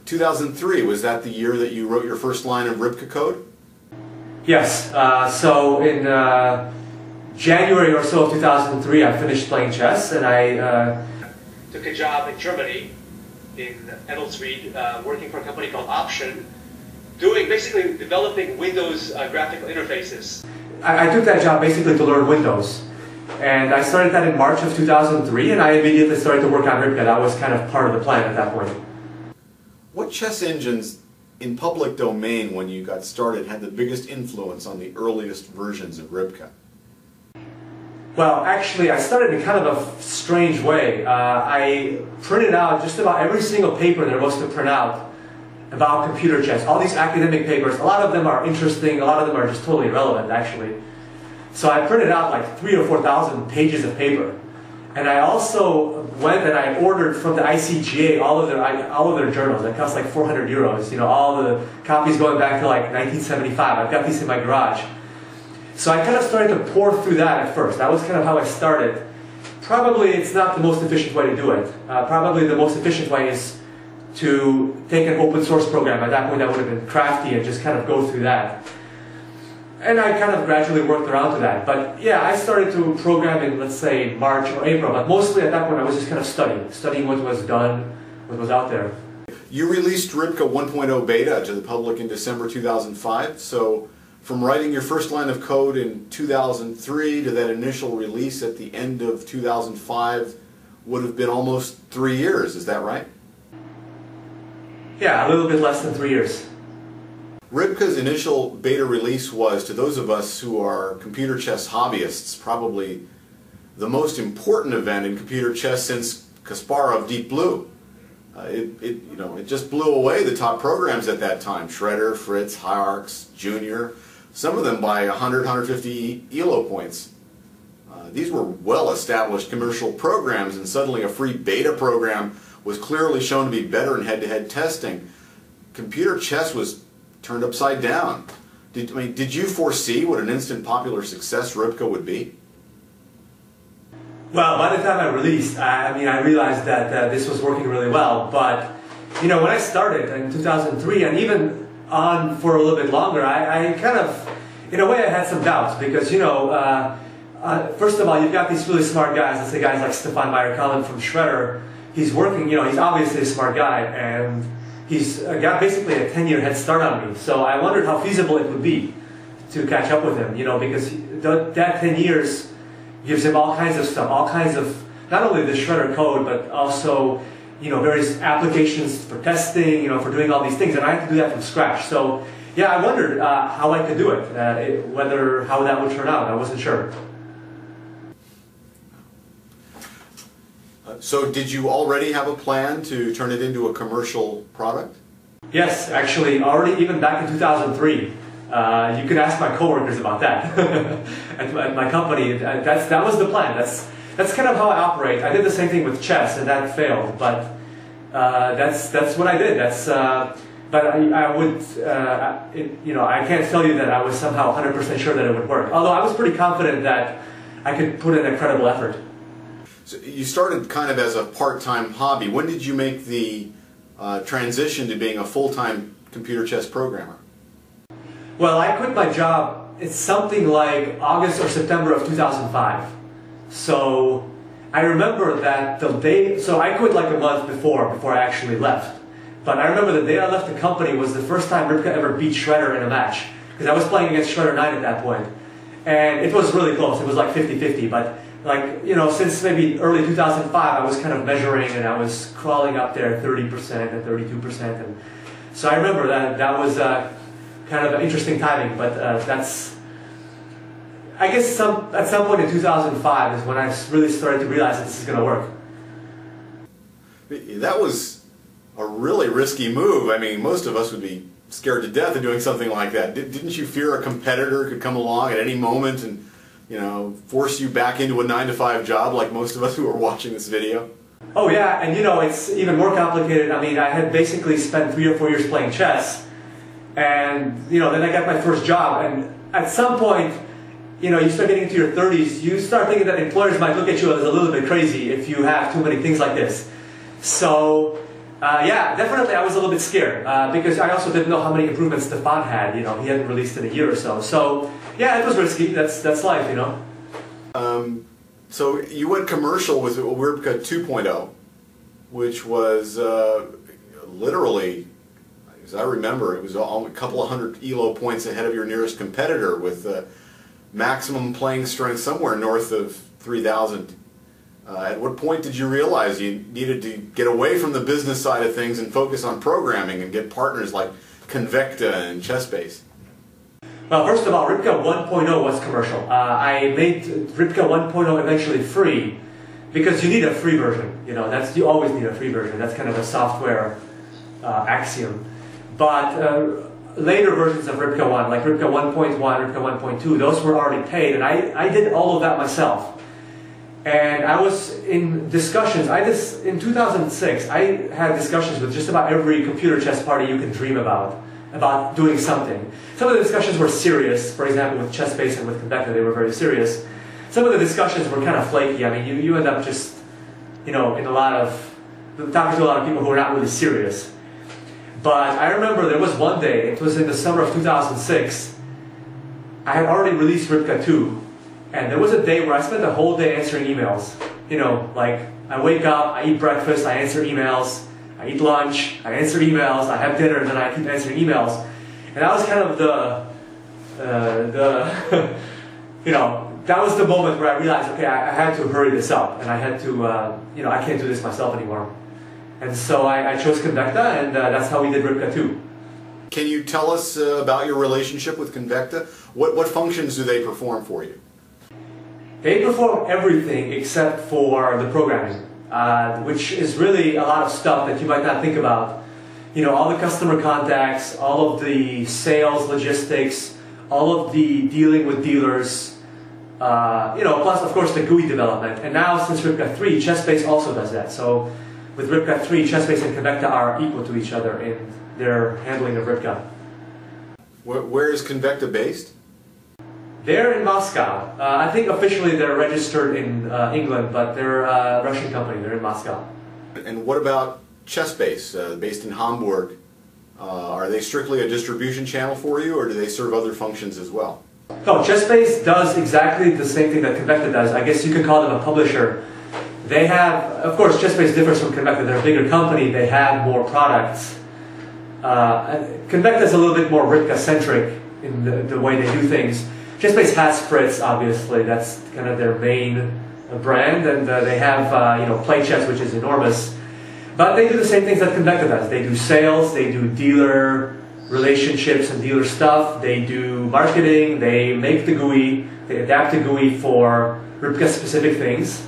2003, was that the year that you wrote your first line of Ribka code? Yes. So in January or so of 2003, I finished playing chess, and I took a job in Germany, in Edelsried, working for a company called Option, basically developing Windows graphical interfaces. I took that job basically to learn Windows. And I started that in March of 2003, and I immediately started to work on Ribka. That was kind of part of the plan at that point. What chess engines in public domain when you got started had the biggest influence on the earliest versions of Ribka? Well, actually, I started in kind of a strange way. I printed out just about every single paper there was to print out about computer chess. All these academic papers, a lot of them are interesting, a lot of them are just totally irrelevant, actually. So I printed out like 3,000 or 4,000 pages of paper. And I also went and I ordered from the ICGA all of their journals. That cost like 400 euros, you know, all the copies going back to like 1975. I've got these in my garage. So I kind of started to pour through that at first. That was kind of how I started. Probably it's not the most efficient way to do it. Probably the most efficient way is to take an open source program. At that point, that would have been crafty and just kind of go through that. And I kind of gradually worked around to that. But yeah, I started to program in, let's say, March or April. But mostly at that point, I was just kind of studying what was done, what was out there. You released Ribka 1.0 beta to the public in December 2005. So from writing your first line of code in 2003 to that initial release at the end of 2005 would have been almost 3 years. Is that right? Yeah, a little bit less than 3 years. Ribka's initial beta release was, to those of us who are computer chess hobbyists, probably the most important event in computer chess since Kasparov Deep Blue. It just blew away the top programs at that time. Shredder, Fritz, Hierarchs, Junior, some of them by 100, 150 ELO points. These were well-established commercial programs, and suddenly a free beta program was clearly shown to be better in head-to-head testing. Computer chess was turned upside down. Did you foresee what an instant popular success Ribka would be? Well, by the time I released, I realized that this was working really well. But you know, when I started in 2003, and even on for a little bit longer, I kind of, in a way, I had some doubts because, you know, first of all, you've got these really smart guys. Let's say guys like Stefan Meyer-Cullen from Shredder. He's working, you know, he's obviously a smart guy, and he's got basically a 10-year head start on me. So I wondered how feasible it would be to catch up with him, you know, because that 10 years gives him all kinds of stuff, all kinds of, not only the Shredder code, but also, you know, various applications for testing, you know, for doing all these things, and I had to do that from scratch. So yeah, I wondered how I could do it, how that would turn out. I wasn't sure. So did you already have a plan to turn it into a commercial product? Yes, actually, already even back in 2003. You can ask my coworkers about that at my company. That was the plan. That's kind of how I operate. I did the same thing with chess, and that failed. But that's what I did. But I would, you know, I can't tell you that I was somehow 100% sure that it would work. Although I was pretty confident that I could put in a credible effort. So you started kind of as a part-time hobby. When did you make the transition to being a full-time computer chess programmer? Well, I quit my job, it's something like August or September of 2005. So I remember that the day, so I quit like a month before I actually left. But I remember the day I left the company was the first time Ribka ever beat Shredder in a match. Because I was playing against Shredder 9 at that point. And it was really close, it was like 50-50. But like, you know, since maybe early 2005, I was kind of measuring and I was crawling up there 30% and 32%. And so I remember that was kind of interesting timing, but that's, I guess at some point in 2005 is when I really started to realize that this is going to work. That was a really risky move. I mean, most of us would be scared to death of doing something like that. Didn't you fear a competitor could come along at any moment and, you know, force you back into a 9-to-5 job like most of us who are watching this video? Oh yeah, and you know, it's even more complicated. I mean, I had basically spent 3 or 4 years playing chess, and you know, then I got my first job, and at some point, you know, you start getting into your 30s, you start thinking that employers might look at you as a little bit crazy if you have too many things like this. So Yeah, definitely I was a little bit scared because I also didn't know how many improvements the font had. You know, he hadn't released in a year or so. So yeah, it was risky. That's life, you know. So you went commercial with Ribka 2.0, which was literally, as I remember, it was a couple of hundred ELO points ahead of your nearest competitor with maximum playing strength somewhere north of 3,000. At what point did you realize you needed to get away from the business side of things and focus on programming and get partners like Convecta and ChessBase? Well, first of all, Ribka 1.0 was commercial. I made Ribka 1.0 eventually free because you need a free version. You know, you always need a free version. That's kind of a software axiom. But later versions of Ribka 1, like Ribka 1.1, Ribka 1.2, those were already paid, and I did all of that myself. And I was in discussions. In 2006, I had discussions with just about every computer chess party you can dream about doing something. Some of the discussions were serious. For example, with ChessBase and with Convecta, they were very serious. Some of the discussions were kind of flaky. I mean, you end up just, you know, talking to a lot of people who are not really serious. But I remember there was one day, it was in the summer of 2006, I had already released Ribka 2. And there was a day where I spent the whole day answering emails. You know, like I wake up, I eat breakfast, I answer emails, I eat lunch, I answer emails, I have dinner, and then I keep answering emails. And that was kind of you know, that was the moment where I realized, okay, I had to hurry this up, and I had to, you know, I can't do this myself anymore. And so I chose Convecta, and that's how we did Ribka 2. Can you tell us about your relationship with Convecta? What functions do they perform for you? They perform everything except for the programming, which is really a lot of stuff that you might not think about. You know, all the customer contacts, all of the sales logistics, all of the dealing with dealers, you know, plus of course the GUI development. And now since Ribka 3, ChessBase also does that. So with Ribka 3, ChessBase and Convecta are equal to each other in their handling of Ribka. Where is Convecta based? They're in Moscow. I think officially they're registered in England, but they're a Russian company. They're in Moscow. And what about ChessBase, based in Hamburg? Are they strictly a distribution channel for you, or do they serve other functions as well? No, ChessBase does exactly the same thing that Convecta does. I guess you could call them a publisher. They have, of course, ChessBase differs from Convecta. They're a bigger company. They have more products. Convecta is a little bit more Ribka-centric in the way they do things. ChessBase has Fritz, obviously. That's kind of their main brand, and they have you know, Play Chess, which is enormous. But they do the same things that Convecta does. They do sales, they do dealer relationships and dealer stuff. They do marketing. They make the GUI. They adapt the GUI for Ribka-specific things.